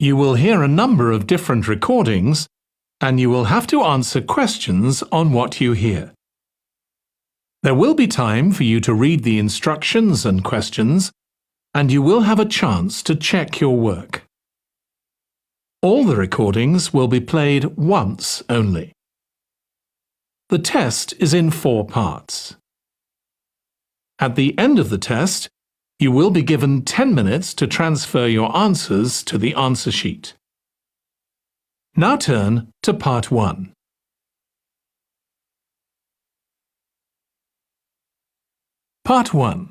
You will hear a number of different recordings, and you will have to answer questions on what you hear. There will be time for you to read the instructions and questions, and you will have a chance to check your work. All the recordings will be played once only. The test is in 4 parts. At the end of the test, you will be given 10 minutes to transfer your answers to the answer sheet. Now turn to Part 1. Part 1.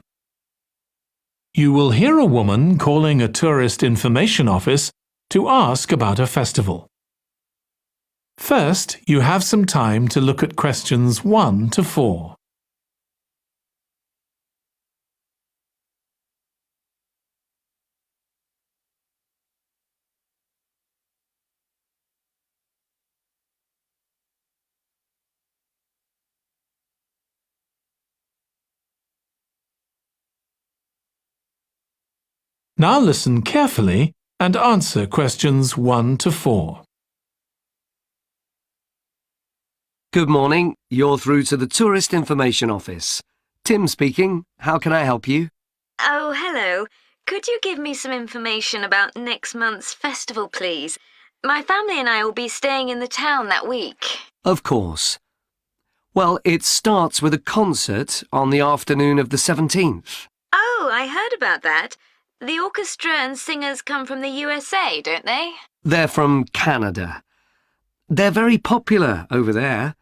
You will hear a woman calling a tourist information office to ask about a festival. First, you have some time to look at questions 1 to 4. Now listen carefully and answer questions 1 to 4. Good morning. You're through to the Tourist Information Office. Tim speaking. How can I help you? Oh, hello. Could you give me some information about next month's festival, please? My family and I will be staying in the town that week. Of course. Well, it starts with a concert on the afternoon of the 17th. Oh, I heard about that. The orchestra and singers come from the USA, don't they? They're from Canada. They're very popular over there.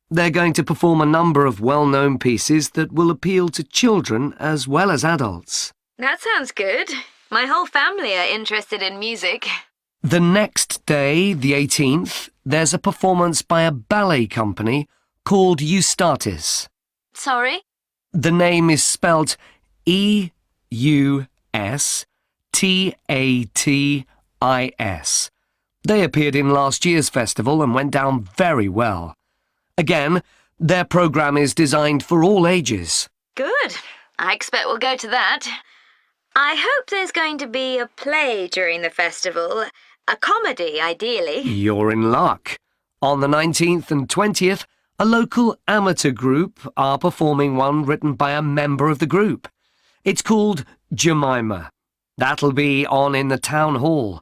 They're going to perform a number of well-known pieces that will appeal to children as well as adults. That sounds good. My whole family are interested in music. The next day, the 18th, there's a performance by a ballet company called Eustatis. Sorry? The name is spelled Eustatis. They appeared in last year's festival and went down very well. Again, their programme is designed for all ages. Good. I expect we'll go to that. I hope there's going to be a play during the festival. A comedy, ideally. You're in luck. On the 19th and 20th, a local amateur group are performing one written by a member of the group. It's called Jemima. That'll be on in the town hall.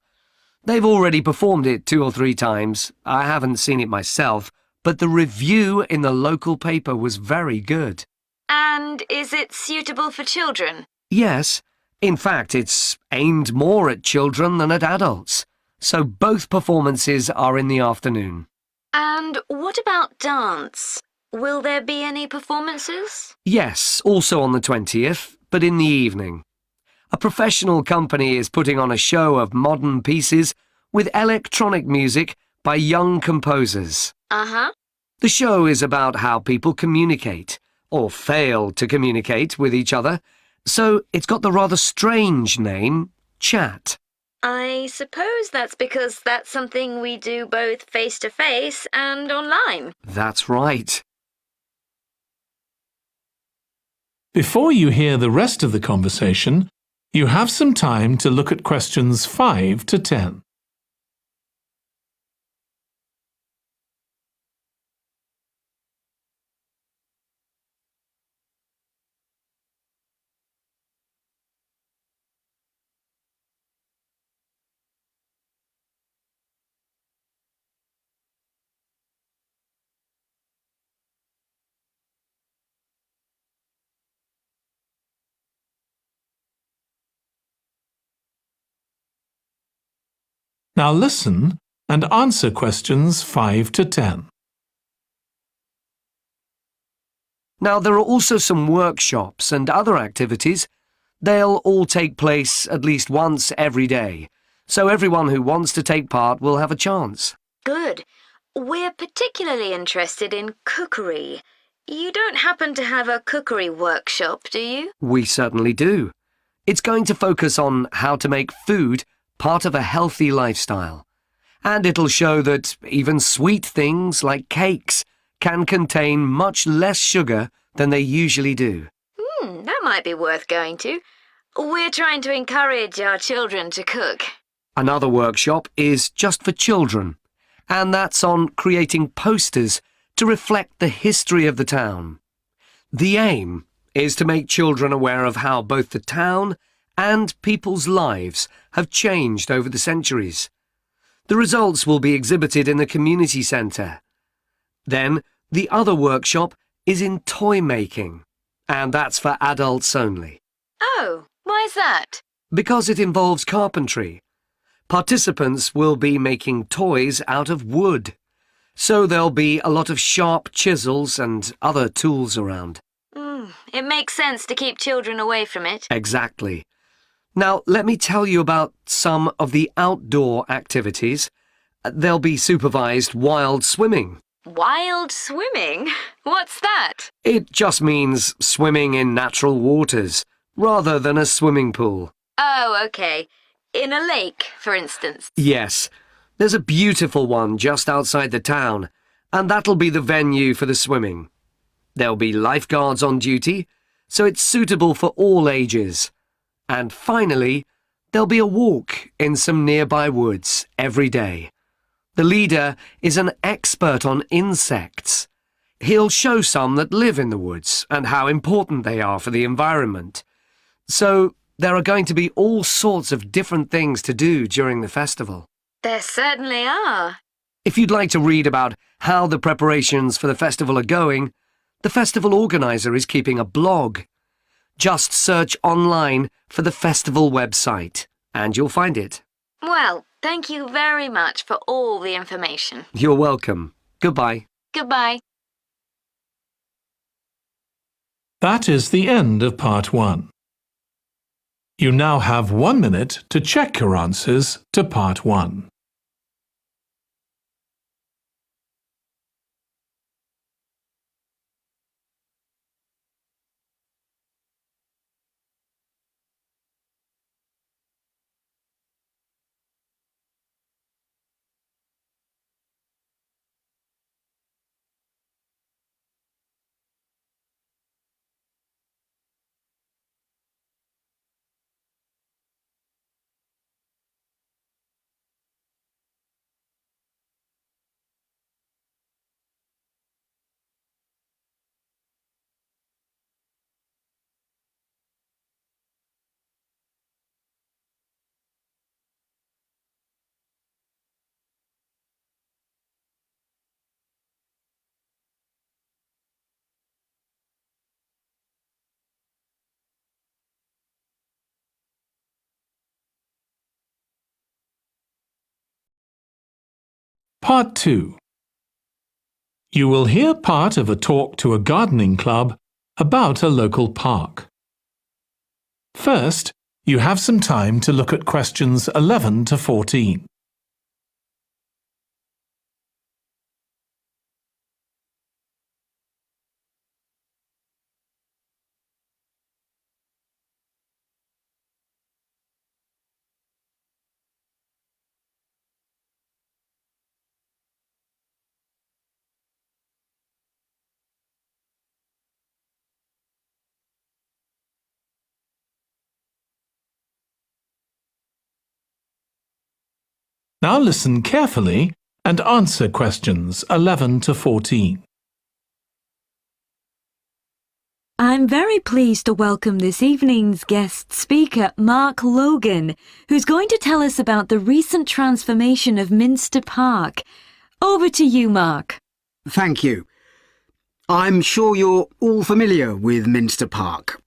They've already performed it 2 or 3 times. I haven't seen it myself, but the review in the local paper was very good. And is it suitable for children? Yes. In fact, it's aimed more at children than at adults. So both performances are in the afternoon. And what about dance? Will there be any performances? Yes, also on the 20th, but in the evening. A professional company is putting on a show of modern pieces with electronic music by young composers. Uh-huh. The show is about how people communicate, or fail to communicate with each other, so it's got the rather strange name, Chat. I suppose that's because that's something we do both face-to-face and online. That's right. Before you hear the rest of the conversation, you have some time to look at questions 5 to 10. Now listen and answer questions 5 to 10. Now, there are also some workshops and other activities. They'll all take place at least once every day, so everyone who wants to take part will have a chance. Good. We're particularly interested in cookery. You don't happen to have a cookery workshop, do you? We certainly do. It's going to focus on how to make food part of a healthy lifestyle. And it'll show that even sweet things like cakes can contain much less sugar than they usually do. That might be worth going to. We're trying to encourage our children to cook. Another workshop is just for children, and that's on creating posters to reflect the history of the town. The aim is to make children aware of how both the town and people's lives have changed over the centuries. The results will be exhibited in the community centre. Then, the other workshop is in toy making, and that's for adults only. Oh, why's that? Because it involves carpentry. Participants will be making toys out of wood, so there'll be a lot of sharp chisels and other tools around. It makes sense to keep children away from it. Exactly. Now, let me tell you about some of the outdoor activities. There'll be supervised wild swimming. Wild swimming? What's that? It just means swimming in natural waters, rather than a swimming pool. Oh, okay. In a lake, for instance. Yes, there's a beautiful one just outside the town, and that'll be the venue for the swimming. There'll be lifeguards on duty, so it's suitable for all ages. And finally, there'll be a walk in some nearby woods every day. The leader is an expert on insects. He'll show some that live in the woods and how important they are for the environment. So there are going to be all sorts of different things to do during the festival. There certainly are. If you'd like to read about how the preparations for the festival are going, the festival organiser is keeping a blog. Just search online for the festival website, and you'll find it. Well, thank you very much for all the information. You're welcome. Goodbye. Goodbye. That is the end of Part 1. You now have 1 minute to check your answers to Part 1. Part 2. You will hear part of a talk to a gardening club about a local park. First, you have some time to look at questions 11 to 14. Now listen carefully and answer questions 11 to 14. I'm very pleased to welcome this evening's guest speaker, Mark Logan, who's going to tell us about the recent transformation of Minster Park. Over to you, Mark. Thank you. I'm sure you're all familiar with Minster Park.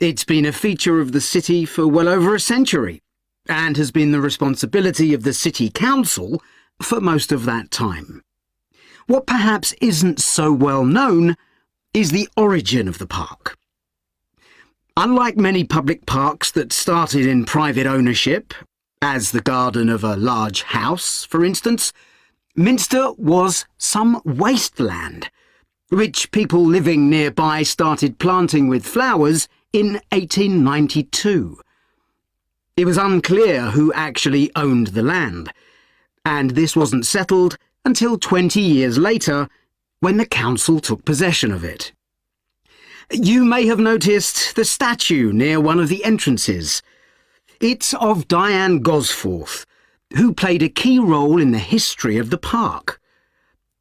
It's been a feature of the city for well over a century, and has been the responsibility of the City Council for most of that time. What perhaps isn't so well known is the origin of the park. Unlike many public parks that started in private ownership, as the garden of a large house, for instance, Minster was some wasteland, which people living nearby started planting with flowers in 1892. It was unclear who actually owned the land, and this wasn't settled until 20 years later, when the council took possession of it. You may have noticed the statue near one of the entrances. It's of Diane Gosforth, who played a key role in the history of the park.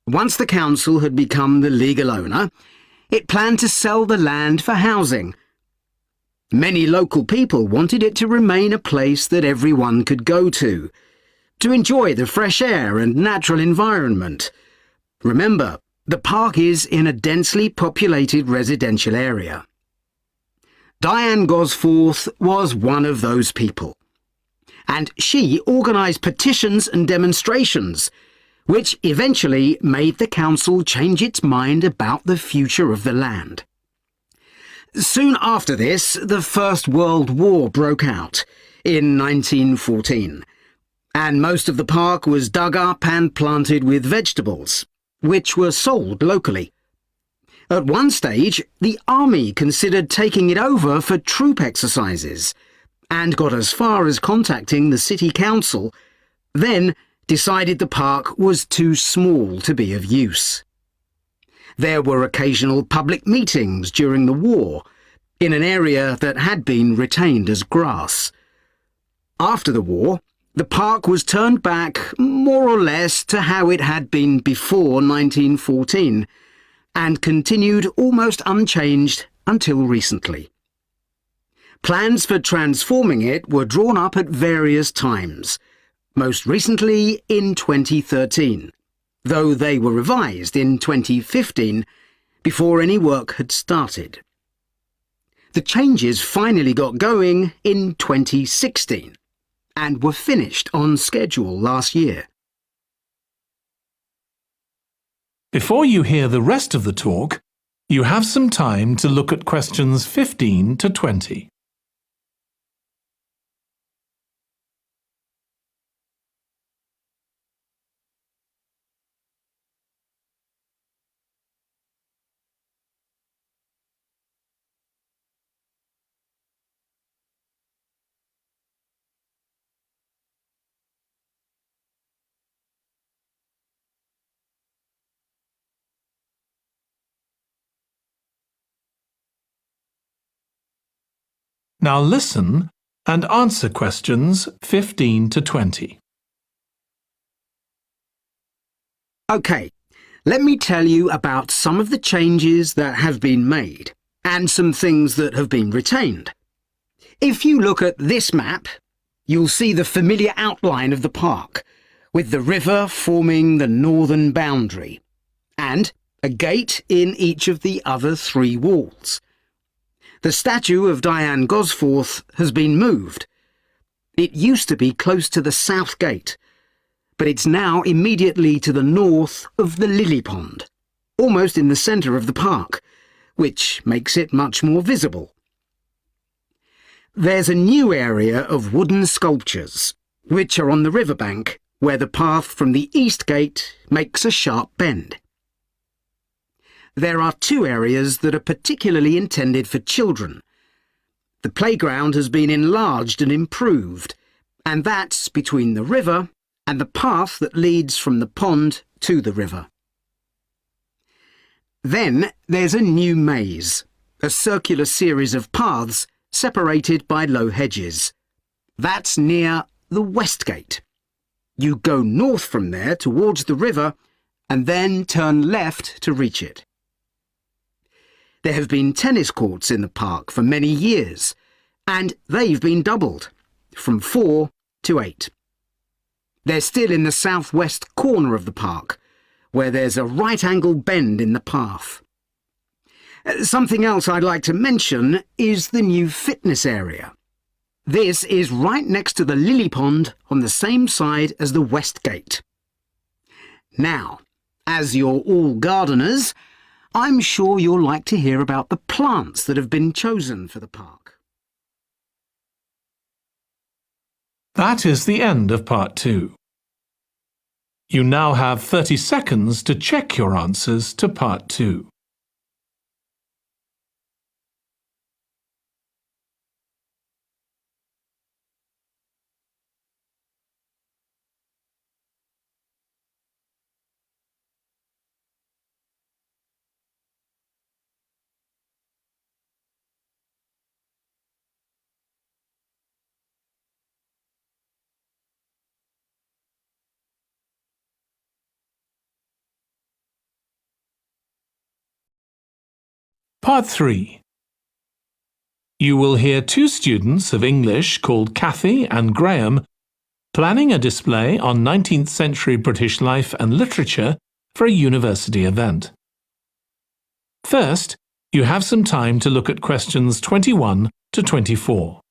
Once the council had become the legal owner, it planned to sell the land for housing. Many local people wanted it to remain a place that everyone could go to enjoy the fresh air and natural environment. Remember, the park is in a densely populated residential area. Diane Gosforth was one of those people, and she organised petitions and demonstrations, which eventually made the council change its mind about the future of the land. Soon after this, the First World War broke out in 1914, and most of the park was dug up and planted with vegetables, which were sold locally. At one stage, the army considered taking it over for troop exercises, and got as far as contacting the city council, then decided the park was too small to be of use. There were occasional public meetings during the war, in an area that had been retained as grass. After the war, the park was turned back more or less to how it had been before 1914, and continued almost unchanged until recently. Plans for transforming it were drawn up at various times, most recently in 2013, though they were revised in 2015 before any work had started. The changes finally got going in 2016 and were finished on schedule last year. Before you hear the rest of the talk, you have some time to look at questions 15 to 20. Now listen and answer questions 15 to 20. OK, let me tell you about some of the changes that have been made and some things that have been retained. If you look at this map, you'll see the familiar outline of the park, with the river forming the northern boundary, and a gate in each of the other 3 walls. The statue of Diane Gosforth has been moved. It used to be close to the south gate, but it's now immediately to the north of the lily pond, almost in the centre of the park, which makes it much more visible. There's a new area of wooden sculptures, which are on the riverbank, where the path from the east gate makes a sharp bend. There are 2 areas that are particularly intended for children. The playground has been enlarged and improved, and that's between the river and the path that leads from the pond to the river. Then there's a new maze, a circular series of paths separated by low hedges. That's near the west gate. You go north from there towards the river and then turn left to reach it. There have been tennis courts in the park for many years, and they've been doubled, from 4 to 8. They're still in the southwest corner of the park, where there's a right-angle bend in the path. Something else I'd like to mention is the new fitness area. This is right next to the lily pond on the same side as the west gate. Now, as you're all gardeners, I'm sure you'll like to hear about the plants that have been chosen for the park. That is the end of part 2. You now have 30 seconds to check your answers to part 2. Part 3. You will hear two students of English called Kathy and Graham planning a display on 19th century British life and literature for a university event. First, you have some time to look at questions 21 to 24.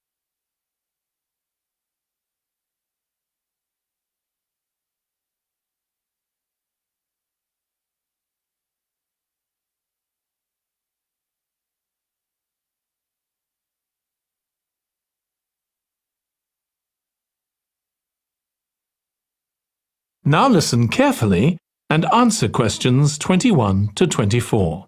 Now listen carefully and answer questions 21 to 24.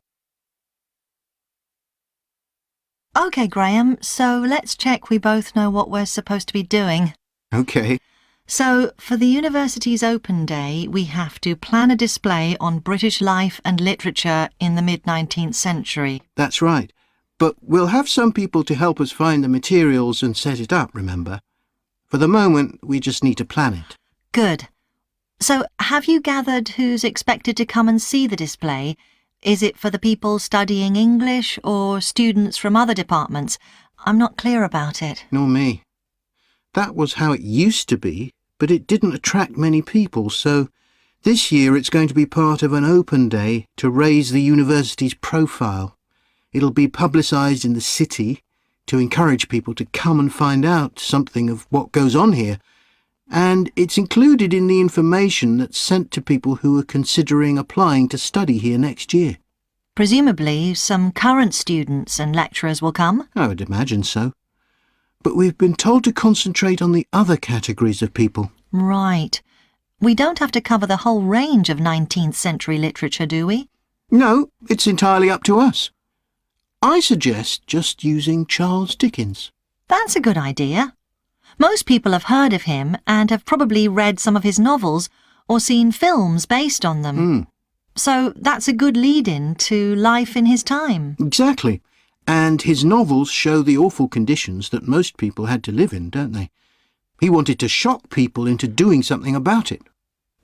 OK, Graham, so let's check we both know what we're supposed to be doing. OK. So, for the university's open day, we have to plan a display on British life and literature in the mid-19th century. That's right. But we'll have some people to help us find the materials and set it up, remember? For the moment, we just need to plan it. Good. So, have you gathered who's expected to come and see the display? Is it for the people studying English or students from other departments? I'm not clear about it. Nor me. That was how it used to be, but it didn't attract many people, so this year it's going to be part of an open day to raise the university's profile. It'll be publicised in the city to encourage people to come and find out something of what goes on here. And it's included in the information that's sent to people who are considering applying to study here next year. Presumably, some current students and lecturers will come? I would imagine so. But we've been told to concentrate on the other categories of people. Right. We don't have to cover the whole range of 19th century literature, do we? No, it's entirely up to us. I suggest just using Charles Dickens. That's a good idea. Most people have heard of him and have probably read some of his novels or seen films based on them. So that's a good lead-in to life in his time. Exactly. And his novels show the awful conditions that most people had to live in, don't they? He wanted to shock people into doing something about it.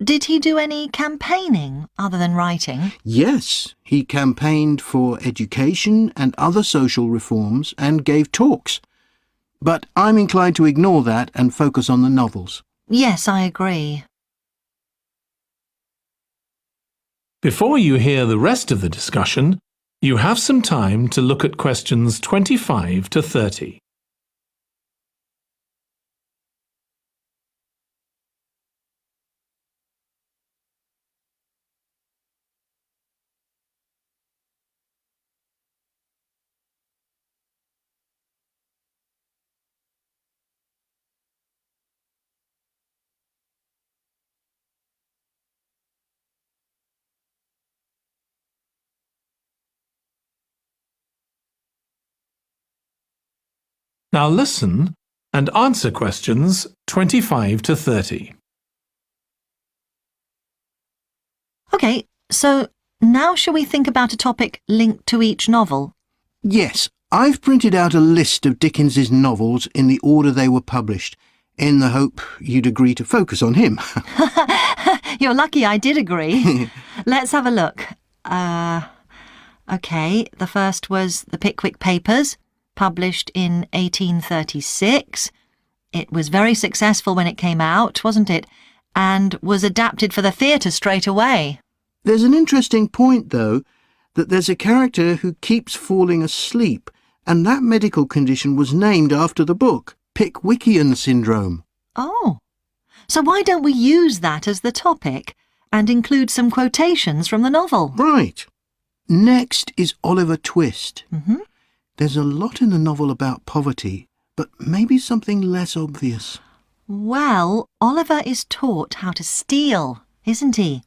Did he do any campaigning other than writing? Yes, he campaigned for education and other social reforms and gave talks. But I'm inclined to ignore that and focus on the novels. Yes, I agree. Before you hear the rest of the discussion, you have some time to look at questions 25 to 30. Now listen and answer questions 25 to 30. OK, so now shall we think about a topic linked to each novel? Yes, I've printed out a list of Dickens's novels in the order they were published, in the hope you'd agree to focus on him. You're lucky I did agree. Let's have a look. OK, the first was The Pickwick Papers, published in 1836. It was very successful when it came out, wasn't it? And was adapted for the theatre straight away. There's an interesting point, though, that there's a character who keeps falling asleep, and that medical condition was named after the book, Pickwickian syndrome. Oh, so why don't we use that as the topic and include some quotations from the novel? Right. Next is Oliver Twist. Mm-hmm. There's a lot in the novel about poverty, but maybe something less obvious. Well, Oliver is taught how to steal, isn't he?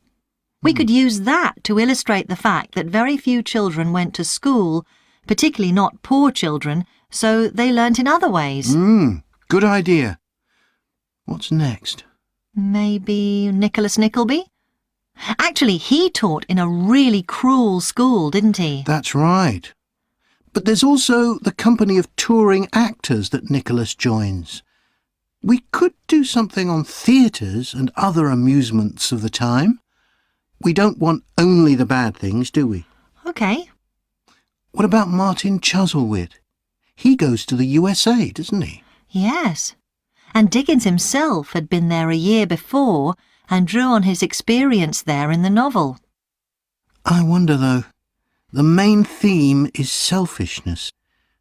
We could use that to illustrate the fact that very few children went to school, particularly not poor children, so they learnt in other ways. Good idea. What's next? Maybe Nicholas Nickleby? Actually, he taught in a really cruel school, didn't he? That's right. But there's also the company of touring actors that Nicholas joins. We could do something on theatres and other amusements of the time. We don't want only the bad things, do we? OK. What about Martin Chuzzlewit? He goes to the USA, doesn't he? Yes. And Dickens himself had been there a year before and drew on his experience there in the novel. I wonder, though. The main theme is selfishness.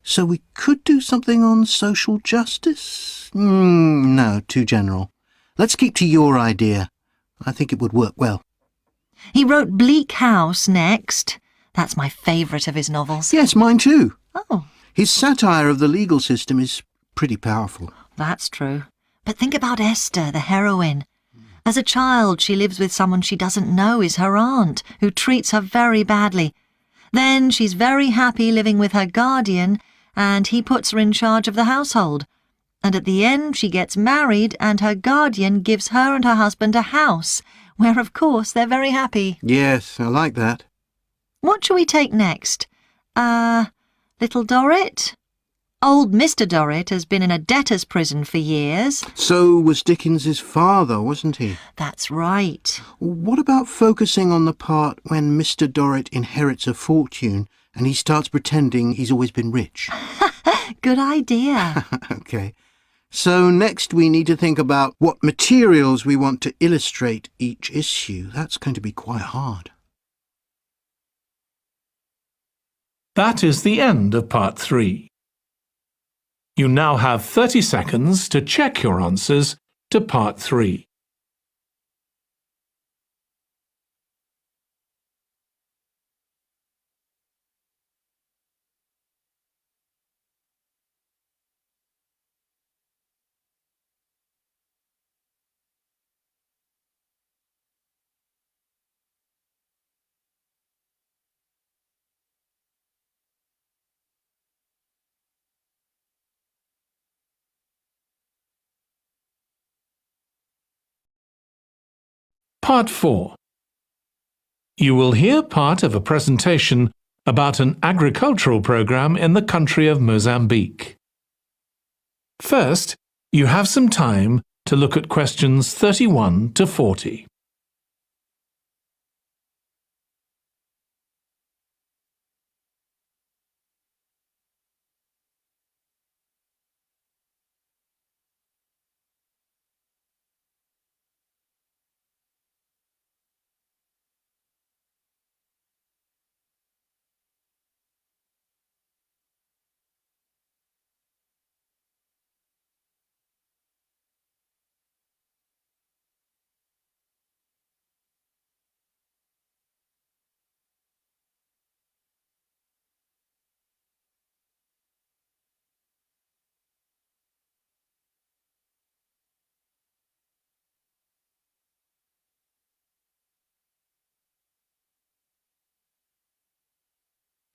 So we could do something on social justice? No, too general. Let's keep to your idea. I think it would work well. He wrote Bleak House next. That's my favourite of his novels. Yes, mine too. Oh, His satire of the legal system is pretty powerful. that's true. But think about Esther, the heroine. As a child, she lives with someone she doesn't know is her aunt, who treats her very badly. Then she's very happy living with her guardian, and he puts her in charge of the household. And at the end, she gets married, and her guardian gives her and her husband a house, where, of course, they're very happy. Yes, I like that. What shall we take next? Little Dorrit? Old Mr. Dorrit has been in a debtor's prison for years. So was Dickens's father, wasn't he? That's right. What about focusing on the part when Mr. Dorrit inherits a fortune and he starts pretending he's always been rich? Good idea. OK. So next we need to think about what materials we want to illustrate each issue. That's going to be quite hard. That is the end of Part 3. You now have 30 seconds to check your answers to Part 3. Part 4. You will hear part of a presentation about an agricultural program in the country of Mozambique. First, you have some time to look at questions 31 to 40.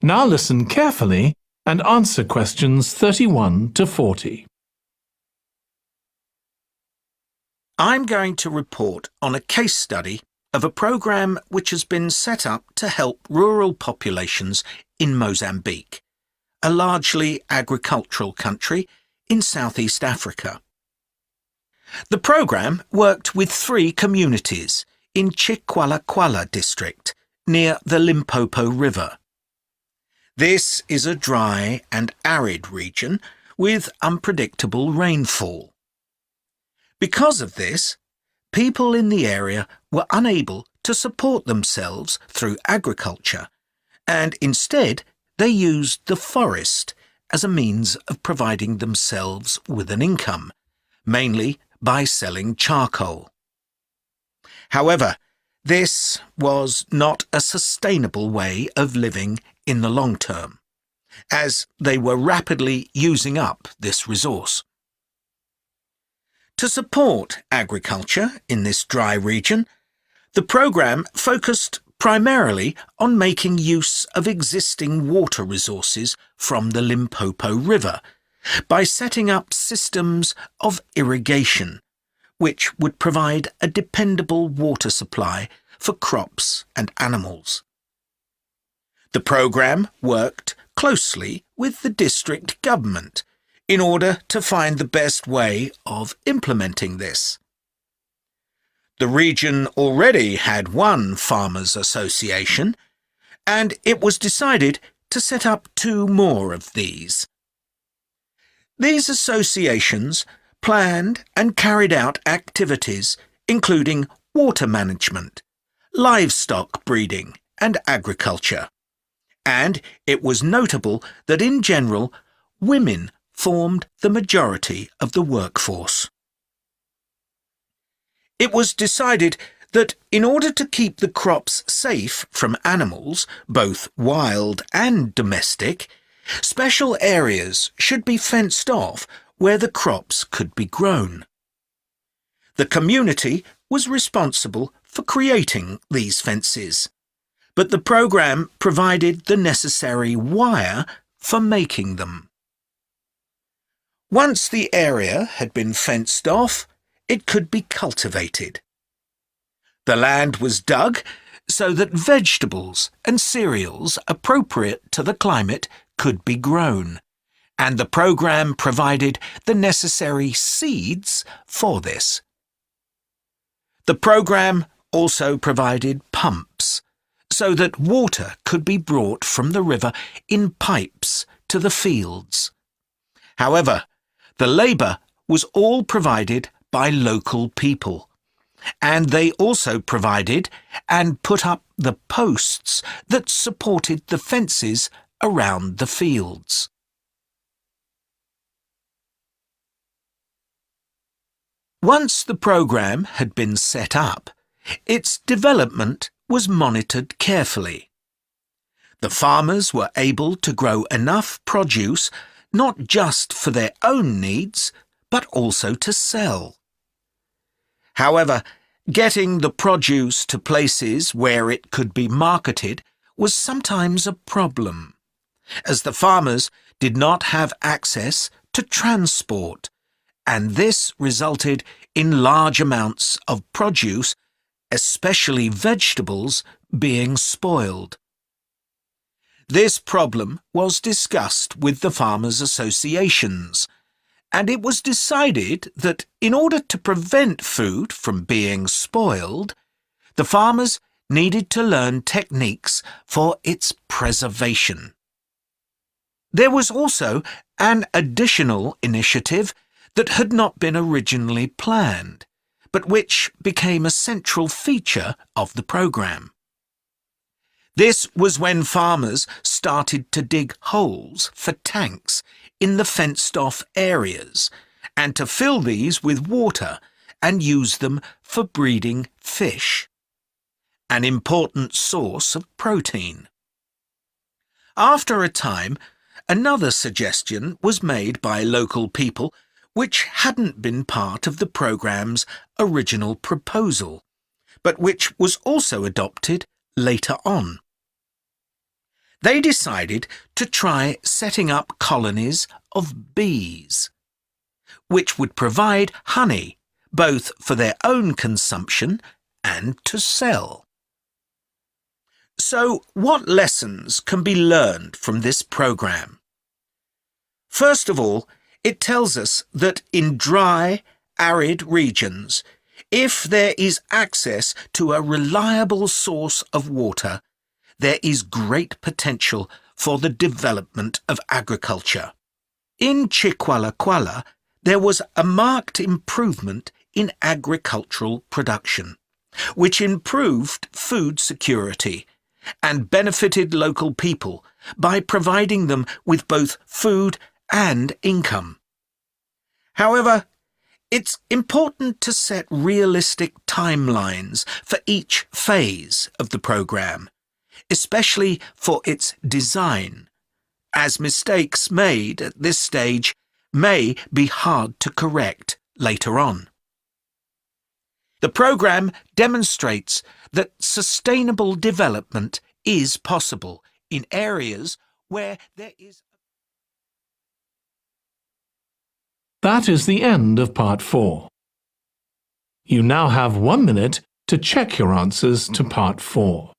Now listen carefully and answer questions 31 to 40. I'm going to report on a case study of a program which has been set up to help rural populations in Mozambique, a largely agricultural country in Southeast Africa. The program worked with 3 communities in Chikwalakwala district near the Limpopo River. This is a dry and arid region with unpredictable rainfall. Because of this, people in the area were unable to support themselves through agriculture, and instead they used the forest as a means of providing themselves with an income, mainly by selling charcoal. However, this was not a sustainable way of living in the long term, as they were rapidly using up this resource. To support agriculture in this dry region, the program focused primarily on making use of existing water resources from the Limpopo River by setting up systems of irrigation, which would provide a dependable water supply for crops and animals. The program worked closely with the district government in order to find the best way of implementing this. The region already had one farmers' association, and it was decided to set up 2 more of these. These associations planned and carried out activities including water management, livestock breeding and agriculture. And it was notable that in general, women formed the majority of the workforce. It was decided that in order to keep the crops safe from animals, both wild and domestic, special areas should be fenced off where the crops could be grown. The community was responsible for creating these fences, but the programme provided the necessary wire for making them. Once the area had been fenced off, it could be cultivated. The land was dug so that vegetables and cereals appropriate to the climate could be grown, and the programme provided the necessary seeds for this. The programme also provided pumps so that water could be brought from the river in pipes to the fields. However, the labour was all provided by local people, and they also provided and put up the posts that supported the fences around the fields. Once the programme had been set up, its development was monitored carefully. The farmers were able to grow enough produce not just for their own needs, but also to sell. However, getting the produce to places where it could be marketed was sometimes a problem, as the farmers did not have access to transport, and this resulted in large amounts of produce, especially vegetables, being spoiled. This problem was discussed with the farmers' associations, and it was decided that in order to prevent food from being spoiled, the farmers needed to learn techniques for its preservation. There was also an additional initiative that had not been originally planned, but which became a central feature of the programme. This was when farmers started to dig holes for tanks in the fenced-off areas and to fill these with water and use them for breeding fish, an important source of protein. After a time, another suggestion was made by local people which hadn't been part of the programme's original proposal, but which was also adopted later on. They decided to try setting up colonies of bees, which would provide honey both for their own consumption and to sell. So, what lessons can be learned from this programme? First of all, it tells us that in dry, arid regions, if there is access to a reliable source of water, there is great potential for the development of agriculture. In Chiqualaquala, there was a marked improvement in agricultural production, which improved food security and benefited local people by providing them with both food and income. However, it's important to set realistic timelines for each phase of the programme, especially for its design, as mistakes made at this stage may be hard to correct later on. The programme demonstrates that sustainable development is possible in areas where there is... That is the end of Part 4. You now have 1 minute to check your answers to Part 4.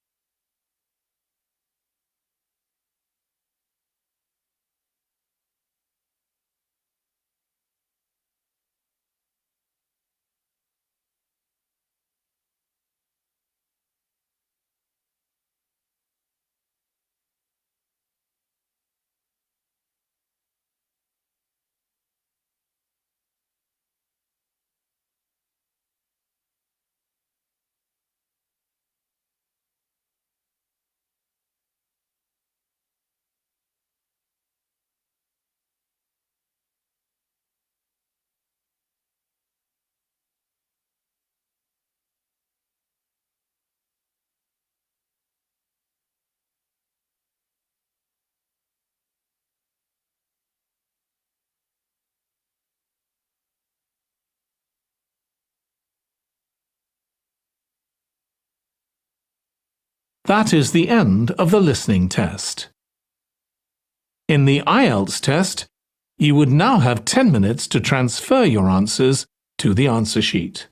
That is the end of the listening test. In the IELTS test, you would now have 10 minutes to transfer your answers to the answer sheet.